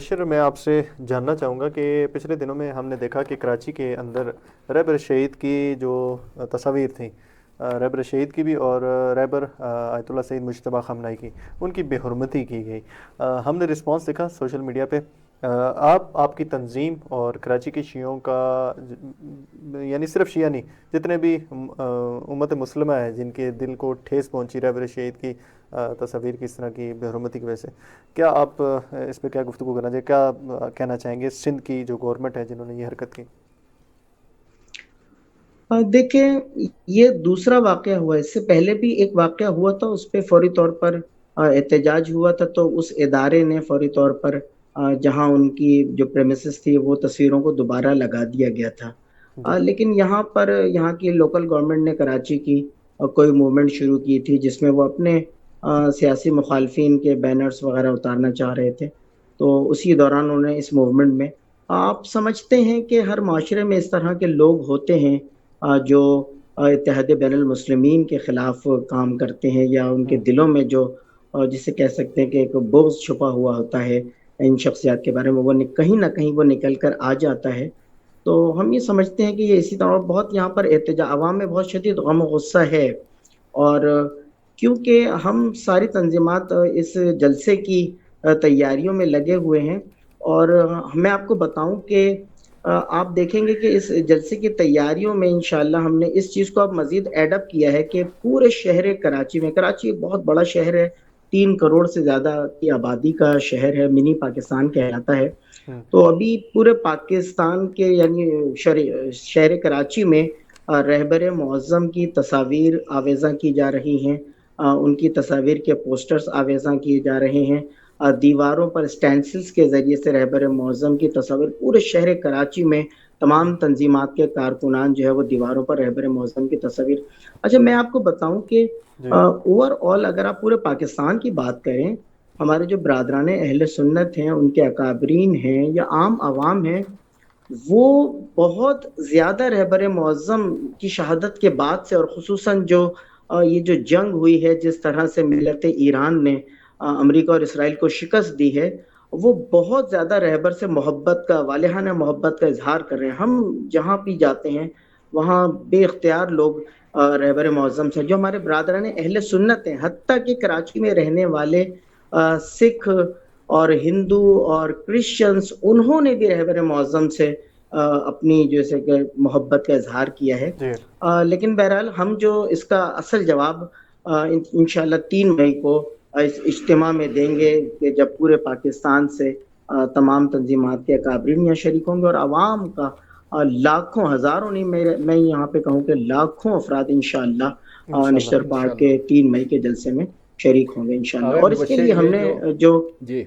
बशर, मैं आपसे जानना चाहूँगा कि पिछले दिनों में हमने देखा कि कराची के अंदर रहबर शहीद की जो तस्वीर थी, रहबर शहीद की भी और रहबर आयतुल्लाह सैयद मुज्तबा खमनाई की, उनकी बेहुरमती की गई। हमने रिस्पांस देखा सोशल मीडिया पे। आपकी तंजीम और कराची के शियों का यानी सिर्फ शिया नहीं, जितने भी उम्मत मुस्लिमा है जिनके दिल को ठेस पहुंची रहबर शहीद की तस्वीर की इस तरह की बेहुरमती की वजह से, क्या आप इस पे क्या गुफ्तगू करना चाहिए, क्या कहना चाहेंगे सिंध की जो गवर्नमेंट है जिन्होंने ये हरकत की? देखें, ये दूसरा वाक़या हुआ है। इससे पहले भी एक वाक़या हुआ था, उस पे फ़ौरी तौर पर एहतजाज हुआ था, तो उस इदारे ने फ़ौरी तौर पर जहाँ उनकी जो प्रेमिसेस थी, वो तस्वीरों को दोबारा लगा दिया गया था। जी। लेकिन यहाँ पर यहाँ की लोकल गवर्नमेंट ने कराची की कोई मूवमेंट शुरू की थी, जिसमें वो अपने सियासी मुखालफिन के बैनर्स वग़ैरह उतारना चाह रहे थे। तो उसी दौरान उन्होंने इस मूवमेंट में आप समझते हैं कि हर माशरे में इस तरह के लोग होते हैं जो इत्तेहाद बैनुल मुस्लिमीन के खिलाफ काम करते हैं या उनके हम्म। दिलों में जो जिसे कह सकते हैं कि एक बुग़्ज़ छुपा हुआ होता है इन शख्सियात के बारे में, वो कहीं न कहीं वो निकल कर आ जाता है। तो हम ये समझते हैं कि ये इसी तरह बहुत यहाँ पर अवाम में बहुत शदीद गम और गुस्सा है। और क्योंकि हम सारी तंज़ीमात इस जलसे की तैयारियों में लगे हुए हैं। और मैं आपको बताऊँ कि आप देखेंगे कि इस जलसे की तैयारियों में इंशाअल्लाह हमने इस चीज़ को अब मज़ीद एडअप किया है कि पूरे शहर कराची में, कराची एक बहुत बड़ा शहर है, 3 करोड़ से ज़्यादा की आबादी का शहर है, मिनी पाकिस्तान कहलाता है। हम्म। तो अभी पूरे पाकिस्तान के यानी शहर कराची में रहबर मुअज़्ज़म की तस्वीर आवेज़ा की जा रही हैं। उनकी तस्वीर के पोस्टर्स आवेज़ा किए जा रहे हैं। दीवारों पर स्टेंसिल्स के ज़रिए से रहबर मुअज़्ज़म की तस्वीर पूरे शहर कराची में तमाम तंज़ीमात के कारकुनान जो है वो दीवारों पर रहबर मुअज़्ज़म की तस्वीर। अच्छा, मैं आपको बताऊँ कि जी। ओवरऑल अगर आप पूरे पाकिस्तान की बात करें, हमारे जो बिरादरान अहले सुन्नत हैं, उनके अकाबरीन हैं या आम अवाम हैं, वो बहुत ज़्यादा रहबर मुअज़्ज़म की शहादत के बाद से और ख़ुसूसन जो ये जो जंग हुई है, जिस तरह से मिल्लत ईरान ने अमेरिका और इसराइल को शिकस्त दी है, वो बहुत ज़्यादा रहबर से मोहब्बत का वालिहाना मोहब्बत का इज़हार कर रहे हैं। हम जहाँ भी जाते हैं, वहाँ बेइख्तियार लोग रहबर मुअज़्ज़म से जो हमारे बिरादरान अहले सुन्नत हैं, हत्ता कि कराची में रहने वाले सिख और हिंदू और क्रिश्चियंस, उन्होंने भी रहबर मुअज़्ज़म से अपनी जैसे कि मोहब्बत का इज़हार किया है। जी। लेकिन बहरहाल हम जो इसका असल जवाब इंशाअल्लाह 3 मई को इस इज्तिमा में देंगे कि जब पूरे पाकिस्तान से तमाम तंज़ीमात के अकाबरीन यहाँ शरीक होंगे और अवाम का लाखों, हज़ारों नहीं, मैं यहाँ पे कहूँ कि लाखों अफ़राद इंशाअल्लाह इंशाल्लाह। निश्चर पहाड़ इंशाल्लाह। के 3 मई के जलसे में शरीक होंगे इंशाअल्लाह। अगर और इसके मुबशर लिए ये हमने जो जो जी